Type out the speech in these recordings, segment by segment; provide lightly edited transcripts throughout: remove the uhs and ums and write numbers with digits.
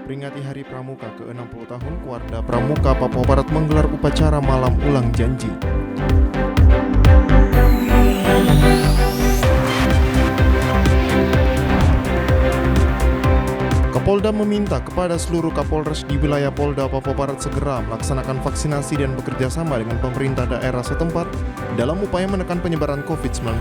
Memperingati Hari Pramuka ke-60 tahun, Keluarga Pramuka Papua Barat menggelar upacara malam ulang janji. Kapolda meminta kepada seluruh Kapolres di wilayah Polda Papua Barat segera melaksanakan vaksinasi dan bekerja sama dengan pemerintah daerah setempat dalam upaya menekan penyebaran COVID-19.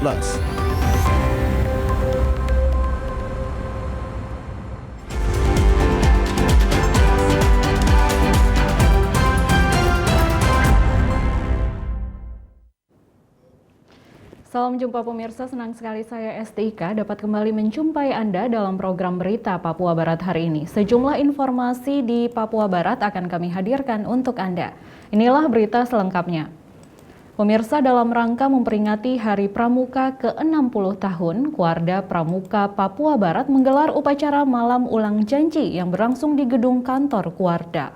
Salam jumpa pemirsa, senang sekali saya Estika dapat kembali menjumpai Anda dalam program berita Papua Barat hari ini. Sejumlah informasi di Papua Barat akan kami hadirkan untuk Anda. Inilah berita selengkapnya. Pemirsa, dalam rangka memperingati Hari Pramuka ke-60 tahun, Keluarga Pramuka Papua Barat menggelar upacara malam ulang janji yang berlangsung di gedung kantor Keluarga.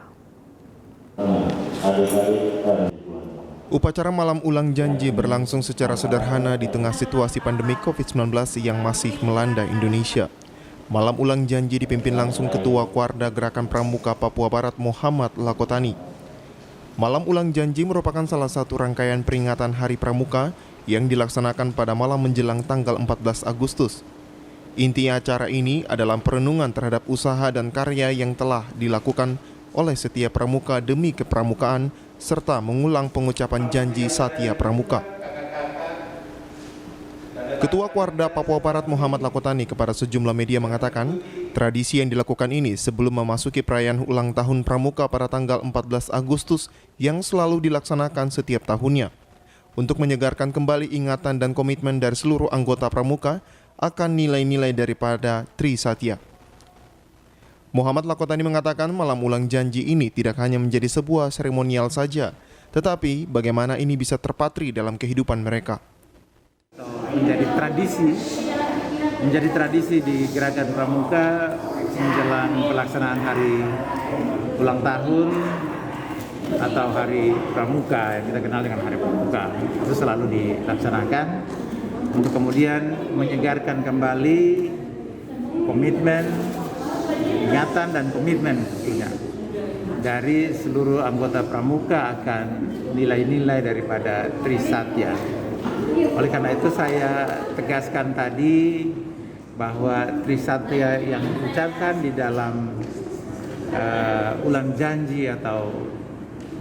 Upacara malam ulang janji berlangsung secara sederhana di tengah situasi pandemi COVID-19 yang masih melanda Indonesia. Malam ulang janji dipimpin langsung Ketua Keluarga Gerakan Pramuka Papua Barat Muhammad Lakotani. Malam ulang janji merupakan salah satu rangkaian peringatan Hari Pramuka yang dilaksanakan pada malam menjelang tanggal 14 Agustus. Inti acara ini adalah perenungan terhadap usaha dan karya yang telah dilakukan oleh setiap pramuka demi kepramukaan, serta mengulang pengucapan janji Satya Pramuka. Ketua Keluarga Papua Barat Muhammad Lakotani kepada sejumlah media mengatakan, tradisi yang dilakukan ini sebelum memasuki perayaan ulang tahun Pramuka pada tanggal 14 Agustus yang selalu dilaksanakan setiap tahunnya, untuk menyegarkan kembali ingatan dan komitmen dari seluruh anggota Pramuka akan nilai-nilai daripada Tri Satya. Muhammad Lakotani mengatakan malam ulang janji ini tidak hanya menjadi sebuah seremonial saja, tetapi bagaimana ini bisa terpatri dalam kehidupan mereka. Menjadi tradisi di Gerakan Pramuka menjelang pelaksanaan hari ulang tahun atau Hari Pramuka yang kita kenal dengan Hari Pramuka. Itu selalu dilaksanakan untuk kemudian menyegarkan kembali komitmen, ingatan dan komitmen tentunya dari seluruh anggota Pramuka akan nilai-nilai daripada Tri Satya. Oleh karena itu saya tegaskan tadi bahwa Tri Satya yang diucapkan di dalam ulang janji atau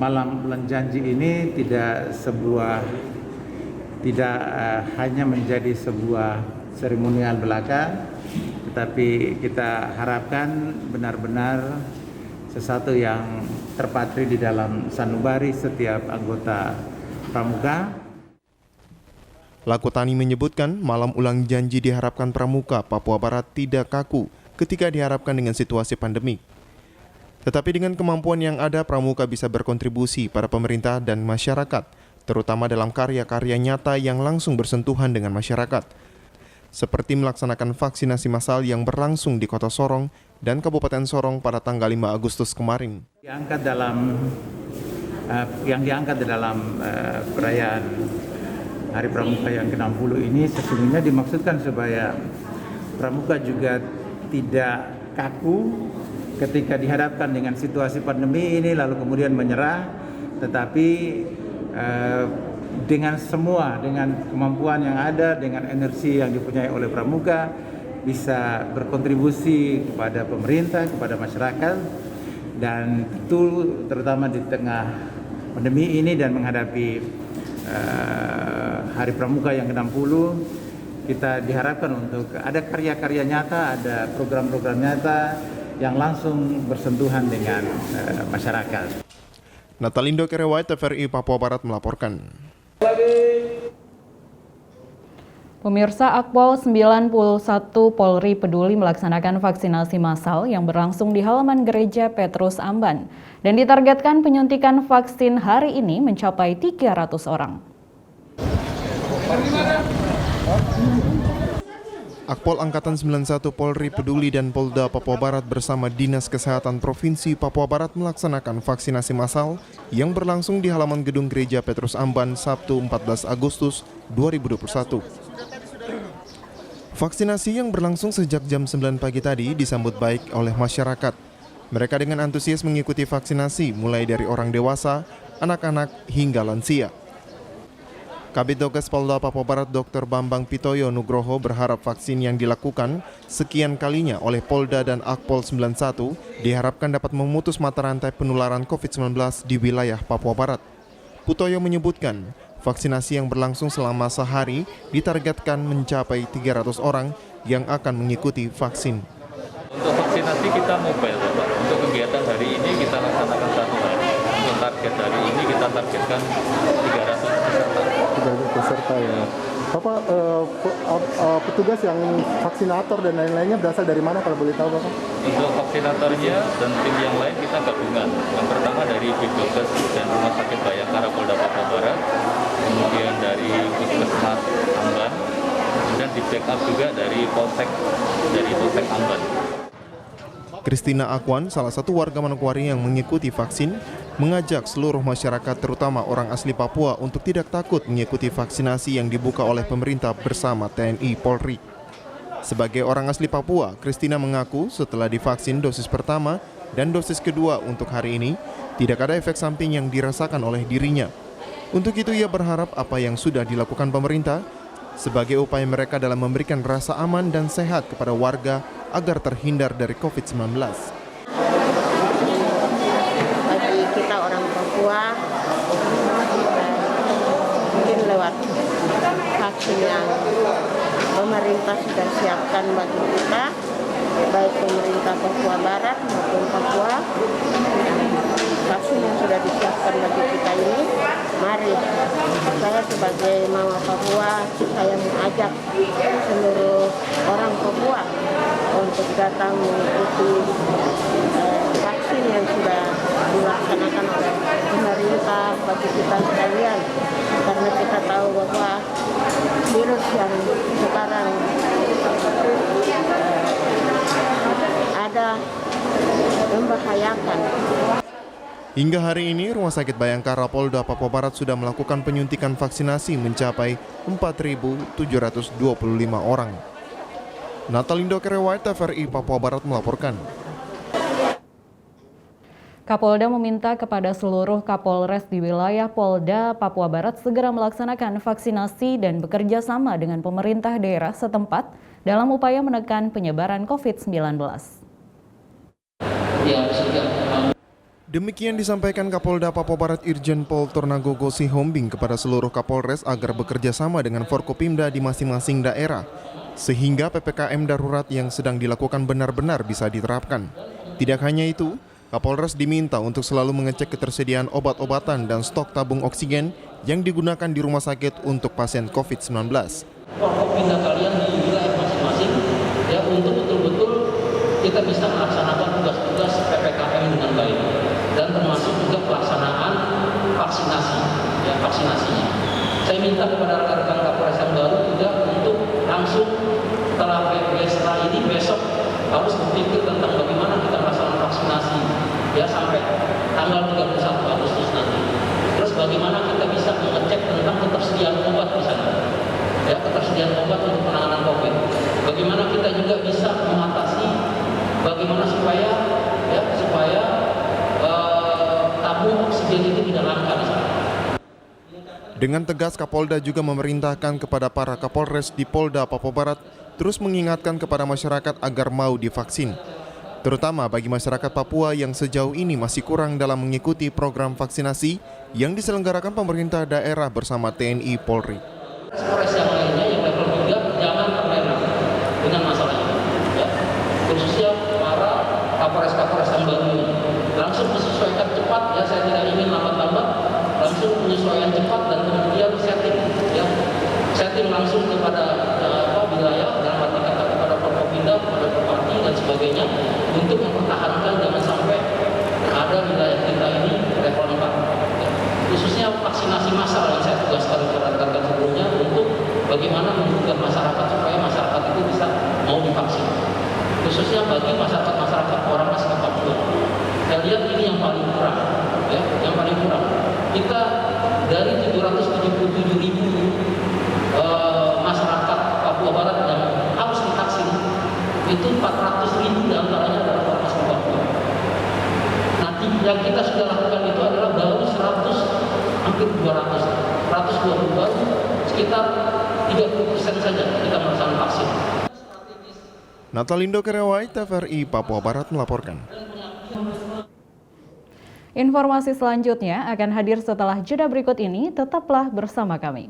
malam ulang janji ini tidak hanya menjadi sebuah seremonial belaka, tetapi kita harapkan benar-benar sesuatu yang terpatri di dalam sanubari setiap anggota Pramuka. Lakotani menyebutkan malam ulang janji diharapkan Pramuka Papua Barat tidak kaku ketika diharapkan dengan situasi pandemi. Tetapi dengan kemampuan yang ada, Pramuka bisa berkontribusi pada pemerintah dan masyarakat, terutama dalam karya-karya nyata yang langsung bersentuhan dengan masyarakat, seperti melaksanakan vaksinasi massal yang berlangsung di Kota Sorong dan Kabupaten Sorong pada tanggal 5 Agustus kemarin. Yang diangkat dalam perayaan Hari Pramuka yang ke-60 ini sesungguhnya dimaksudkan supaya Pramuka juga tidak kaku ketika dihadapkan dengan situasi pandemi ini lalu kemudian menyerah, tetapi dengan kemampuan yang ada, dengan energi yang dipunyai oleh Pramuka, bisa berkontribusi kepada pemerintah, kepada masyarakat, dan tentu terutama di tengah pandemi ini dan menghadapi Hari Pramuka yang ke-60, kita diharapkan untuk ada karya-karya nyata, ada program-program nyata yang langsung bersentuhan dengan masyarakat. Natalindo Kerewai, TVRI Papua Barat melaporkan. Pemirsa, Akpol 91 Polri Peduli melaksanakan vaksinasi massal yang berlangsung di halaman Gereja Petrus Amban dan ditargetkan penyuntikan vaksin hari ini mencapai 300 orang. Akpol Angkatan 91 Polri Peduli dan Polda Papua Barat bersama Dinas Kesehatan Provinsi Papua Barat melaksanakan vaksinasi massal yang berlangsung di halaman gedung Gereja Petrus Amban Sabtu 14 Agustus 2021. Vaksinasi yang berlangsung sejak jam 9 pagi tadi disambut baik oleh masyarakat. Mereka dengan antusias mengikuti vaksinasi mulai dari orang dewasa, anak-anak hingga lansia. Kabid Dokes Polda Papua Barat Dr. Bambang Pitoyo Nugroho berharap vaksin yang dilakukan sekian kalinya oleh Polda dan Akpol 91 diharapkan dapat memutus mata rantai penularan COVID-19 di wilayah Papua Barat. Pitoyo menyebutkan, vaksinasi yang berlangsung selama sehari ditargetkan mencapai 300 orang yang akan mengikuti vaksin. Untuk vaksinasi kita mobile, Bapak. Untuk kegiatan hari ini kita laksanakan 1 hari. Untuk target hari ini kita targetkan 300 peserta. 300 peserta ya. Bapak, petugas yang vaksinator dan lain-lainnya berasal dari mana kalau boleh tahu Bapak? Untuk vaksinatornya dan tim yang lain kita gabungan. Yang pertama dari Bidokes dan Rumah Sakit Bayangkara Polda Papua Barat, kemudian dari Puskesmas Amban, kemudian di backup juga dari Polsek Amban. Kristina Akwan, salah satu warga Manokwari yang mengikuti vaksin, mengajak seluruh masyarakat terutama orang asli Papua untuk tidak takut mengikuti vaksinasi yang dibuka oleh pemerintah bersama TNI Polri. Sebagai orang asli Papua, Kristina mengaku setelah divaksin dosis pertama dan dosis kedua untuk hari ini, tidak ada efek samping yang dirasakan oleh dirinya. Untuk itu ia berharap apa yang sudah dilakukan pemerintah sebagai upaya mereka dalam memberikan rasa aman dan sehat kepada warga agar terhindar dari COVID-19. Bagi kita orang Papua, mungkin lewat vaksin yang pemerintah sudah siapkan bagi kita, baik pemerintah Papua Barat maupun Papua, vaksin yang sudah disiapkan bagi kita ini, mari saya sebagai Mama Papua, saya mengajak seluruh orang Papua untuk datang mengikuti vaksin yang sudah dilaksanakan oleh pemerintah bagi kita sekalian, karena kita tahu bahwa virus yang sekarang ada membahayakan. Hingga hari ini, Rumah Sakit Bayangkara Polda Papua Barat sudah melakukan penyuntikan vaksinasi mencapai 4.725 orang. Natalindo Kerewait, TVRI Papua Barat melaporkan. Kapolda meminta kepada seluruh Kapolres di wilayah Polda Papua Barat segera melaksanakan vaksinasi dan bekerja sama dengan pemerintah daerah setempat dalam upaya menekan penyebaran COVID-19. Demikian disampaikan Kapolda Papua Barat Irjen Pol Tornagogo Sihombing kepada seluruh Kapolres agar bekerja sama dengan Forkopimda di masing-masing daerah, sehingga PPKM darurat yang sedang dilakukan benar-benar bisa diterapkan. Tidak hanya itu, Kapolres diminta untuk selalu mengecek ketersediaan obat-obatan dan stok tabung oksigen yang digunakan di rumah sakit untuk pasien COVID-19. Forkopimda kalian di wilayah masing-masing ya, untuk betul-betul kita bisa melaksanakan tugas-tugas PPKM dengan baik, dan termasuk juga pelaksanaan vaksinasi, ya, vaksinasinya. Saya minta kepada rekan-rekan Kapolres yang baru juga untuk langsung setelah ini besok harus berpikir tentang bagaimana kita melaksanakan vaksinasi ya sampai tanggal 31 Agustus nanti. Terus bagaimana kita bisa mengecek tentang ketersediaan obat di sana, ya, ketersediaan obat untuk penanganan COVID. Bagaimana kita juga bisa mengatasi bagaimana supaya tabung oksigen itu tidak langka di sana. Dengan tegas, Kapolda juga memerintahkan kepada para Kapolres di Polda Papua Barat terus mengingatkan kepada masyarakat agar mau divaksin, terutama bagi masyarakat Papua yang sejauh ini masih kurang dalam mengikuti program vaksinasi yang diselenggarakan pemerintah daerah bersama TNI Polri. Polres yang lainnya yang level 3 jangan terlena dengan masalah ini, ya. Khususnya para Kapolres yang baru ini langsung menyesuaikan cepat, ya, saya tidak ingin lambat-lambat, langsung menyesuaikan cepat dan kemudian setting langsung kepada wilayah, dalam arti kata kepada Forkopimda, kepada Bupati dan sebagainya, untuk mempertahankan jangan sampai ada wilayah kita ini level 4, ya. Khususnya vaksinasi massal yang saya tugaskan kepada rekan-rekan sebelumnya untuk bagaimana membuka masyarakat supaya masyarakat itu bisa mau divaksin, khususnya bagi masyarakat orang asli Papua. Saya lihat ini yang paling kurang, ya, yang paling kurang. Kita dari 777.000 masyarakat Papua Barat yang harus divaksin, itu 400.000 diantaranya adalah orang asli Papua. Yang kita sudah lakukan itu adalah baru 100, hampir 200, 120 baru, sekitar 30% saja kita melaksanakan vaksin. Natalindo Kerewai, TVRI Papua Barat melaporkan. Informasi selanjutnya akan hadir setelah jeda berikut ini. Tetaplah bersama kami.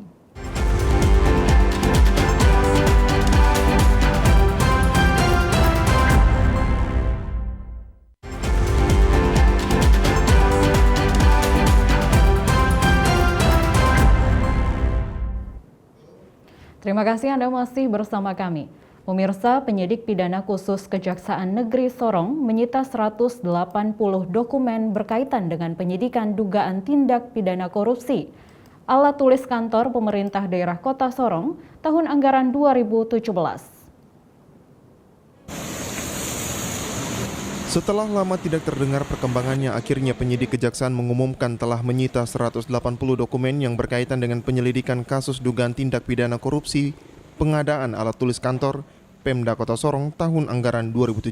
Terima kasih Anda masih bersama kami. Pemirsa, penyidik pidana khusus Kejaksaan Negeri Sorong menyita 180 dokumen berkaitan dengan penyidikan dugaan tindak pidana korupsi. Alat tulis kantor pemerintah daerah Kota Sorong tahun anggaran 2017. Setelah lama tidak terdengar perkembangannya, akhirnya penyidik kejaksaan mengumumkan telah menyita 180 dokumen yang berkaitan dengan penyelidikan kasus dugaan tindak pidana korupsi pengadaan alat tulis kantor Pemda Kota Sorong tahun anggaran 2017.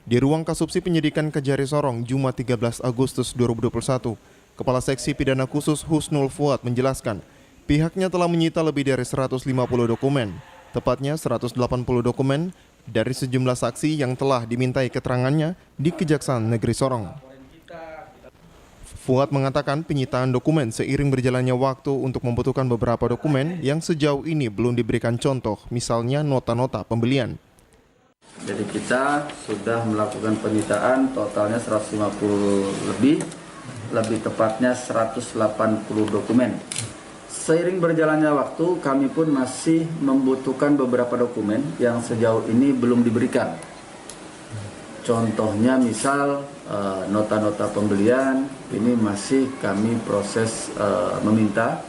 Di ruang Kasubsi Penyidikan Kejari Sorong, Jumat 13 Agustus 2021, Kepala Seksi Pidana Khusus Husnul Fuad menjelaskan, pihaknya telah menyita lebih dari 150 dokumen, tepatnya 180 dokumen dari sejumlah saksi yang telah dimintai keterangannya di Kejaksaan Negeri Sorong. Fuad mengatakan penyitaan dokumen seiring berjalannya waktu untuk membutuhkan beberapa dokumen yang sejauh ini belum diberikan contoh, misalnya nota-nota pembelian. Jadi kita sudah melakukan penyitaan totalnya 150 lebih tepatnya 180 dokumen. Seiring berjalannya waktu, kami pun masih membutuhkan beberapa dokumen yang sejauh ini belum diberikan. Contohnya misal nota-nota pembelian ini masih kami proses meminta.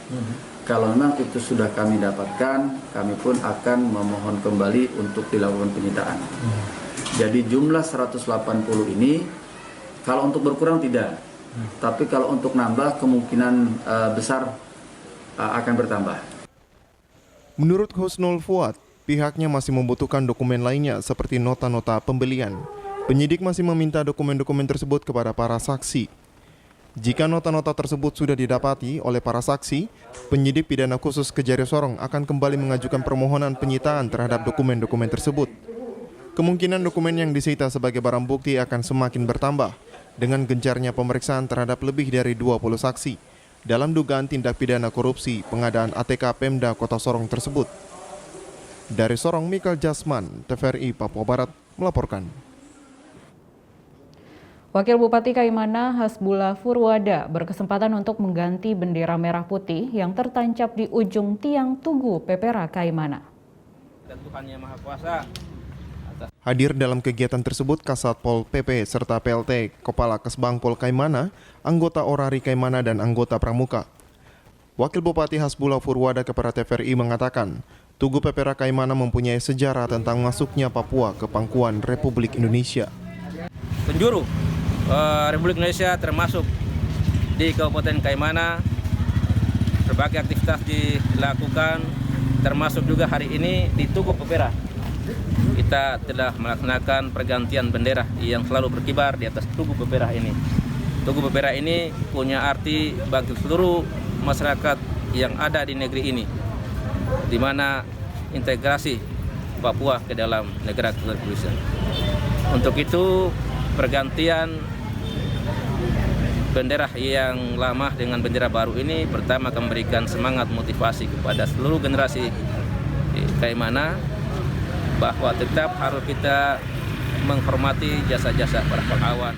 Kalau memang itu sudah kami dapatkan, kami pun akan memohon kembali untuk dilakukan penyitaan. Jadi jumlah 180 ini kalau untuk berkurang tidak, tapi kalau untuk nambah kemungkinan besar akan bertambah. Menurut Husnul Fuad, pihaknya masih membutuhkan dokumen lainnya seperti nota-nota pembelian. Penyidik masih meminta dokumen-dokumen tersebut kepada para saksi. Jika nota-nota tersebut sudah didapati oleh para saksi, penyidik pidana khusus Kejari Sorong akan kembali mengajukan permohonan penyitaan terhadap dokumen-dokumen tersebut. Kemungkinan dokumen yang disita sebagai barang bukti akan semakin bertambah dengan gencarnya pemeriksaan terhadap lebih dari 20 saksi dalam dugaan tindak pidana korupsi pengadaan ATK Pemda Kota Sorong tersebut. Dari Sorong, Mikael Jasman, TVRI Papua Barat melaporkan. Wakil Bupati Kaimana Hasbullah Furwada berkesempatan untuk mengganti bendera merah putih yang tertancap di ujung tiang Tugu Pepera Kaimana. Dan Tuhan Yang Maha Kuasa. Hadir dalam kegiatan tersebut Kasat Pol PP serta PLT, Kepala Kesbang Pol Kaimana, anggota Orari Kaimana dan anggota Pramuka. Wakil Bupati Hasbullah Furwada kepada TVRI mengatakan, Tugu Pepera Kaimana mempunyai sejarah tentang masuknya Papua ke pangkuan Republik Indonesia. Penjuru Republik Indonesia termasuk di Kabupaten Kaimana, berbagai aktivitas dilakukan, termasuk juga hari ini di Tugu Pepera. Kita telah melaksanakan pergantian bendera yang selalu berkibar di atas Tugu Pepera ini. Tugu Pepera ini punya arti bagi seluruh masyarakat yang ada di negeri ini, di mana integrasi Papua ke dalam negara Kesatuan Republik Indonesia. Untuk itu, pergantian bendera yang lama dengan bendera baru ini pertama akan memberikan semangat motivasi kepada seluruh generasi di Kaimana bahwa tetap harus kita menghormati jasa-jasa para pahlawan.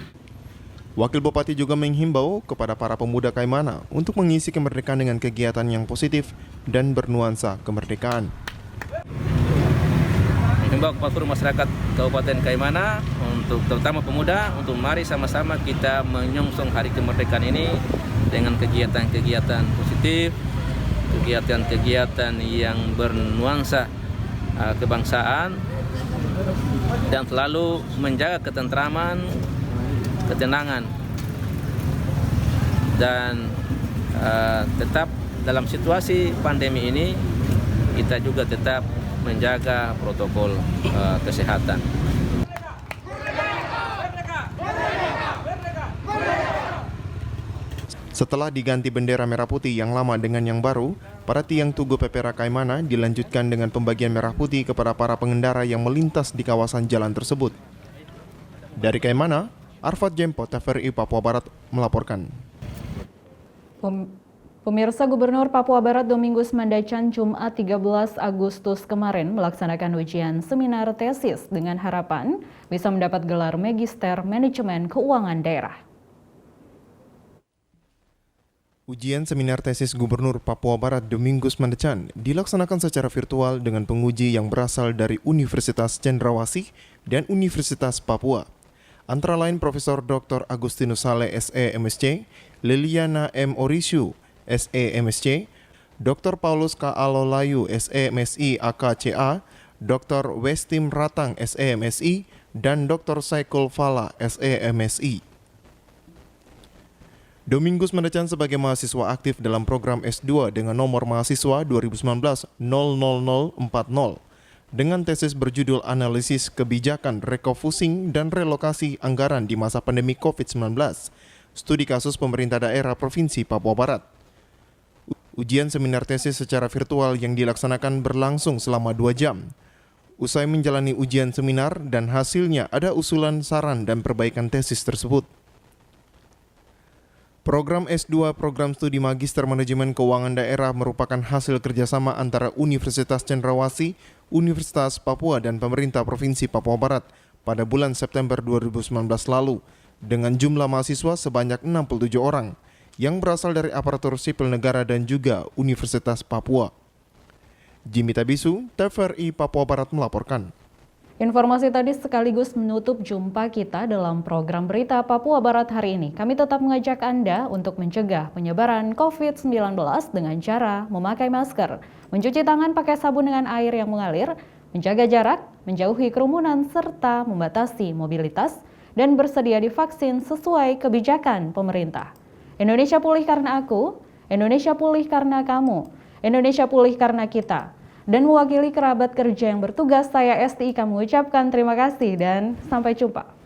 Wakil Bupati juga menghimbau kepada para pemuda Kaimana untuk mengisi kemerdekaan dengan kegiatan yang positif dan bernuansa kemerdekaan. Menghimbau kepada seluruh masyarakat Kabupaten Kaimana, untuk terutama pemuda, untuk mari sama-sama kita menyongsong hari kemerdekaan ini dengan kegiatan-kegiatan positif, kegiatan-kegiatan yang bernuansa kebangsaan, dan selalu menjaga ketentraman, ketenangan, dan tetap dalam situasi pandemi ini kita juga tetap menjaga protokol kesehatan. Setelah diganti bendera merah putih yang lama dengan yang baru, para tiang Tugu Pepera Kaimana dilanjutkan dengan pembagian merah putih kepada para pengendara yang melintas di kawasan jalan tersebut. Dari Kaimana, Arfad Jempo, TVRI Papua Barat melaporkan. Pemirsa, Gubernur Papua Barat Domingus Mandacan Jumat 13 Agustus kemarin melaksanakan ujian seminar tesis dengan harapan bisa mendapat gelar Magister Manajemen Keuangan Daerah. Ujian seminar tesis Gubernur Papua Barat Domingus Mandacan dilaksanakan secara virtual dengan penguji yang berasal dari Universitas Cendrawasih dan Universitas Papua. Antara lain Profesor Dr. Agustinus Saleh SE MSc, Liliana M. Orisyu SE MSc, Dr. Paulus K. Alolayu SE MSI AKCA, Dr. Westim Ratang SE MSI, dan Dr. Saikul Fala SE MSI. Domingus Mandacan sebagai mahasiswa aktif dalam program S2 dengan nomor mahasiswa 2019-00040 dengan tesis berjudul Analisis Kebijakan Refocusing dan Relokasi Anggaran di Masa Pandemi COVID-19, Studi Kasus Pemerintah Daerah Provinsi Papua Barat. Ujian seminar tesis secara virtual yang dilaksanakan berlangsung selama 2 jam. Usai menjalani ujian seminar dan hasilnya ada usulan saran dan perbaikan tesis tersebut. Program S2 Program Studi Magister Manajemen Keuangan Daerah merupakan hasil kerjasama antara Universitas Cendrawasih, Universitas Papua, dan pemerintah Provinsi Papua Barat pada bulan September 2019 lalu dengan jumlah mahasiswa sebanyak 67 orang yang berasal dari aparatur sipil negara dan juga Universitas Papua. Jimmy Tabisu, TVRI Papua Barat melaporkan. Informasi tadi sekaligus menutup jumpa kita dalam program Berita Papua Barat hari ini. Kami tetap mengajak Anda untuk mencegah penyebaran COVID-19 dengan cara memakai masker, mencuci tangan pakai sabun dengan air yang mengalir, menjaga jarak, menjauhi kerumunan, serta membatasi mobilitas, dan bersedia divaksin sesuai kebijakan pemerintah. Indonesia pulih karena aku, Indonesia pulih karena kamu, Indonesia pulih karena kita. Dan mewakili kerabat kerja yang bertugas, saya STI mengucapkan terima kasih dan sampai jumpa.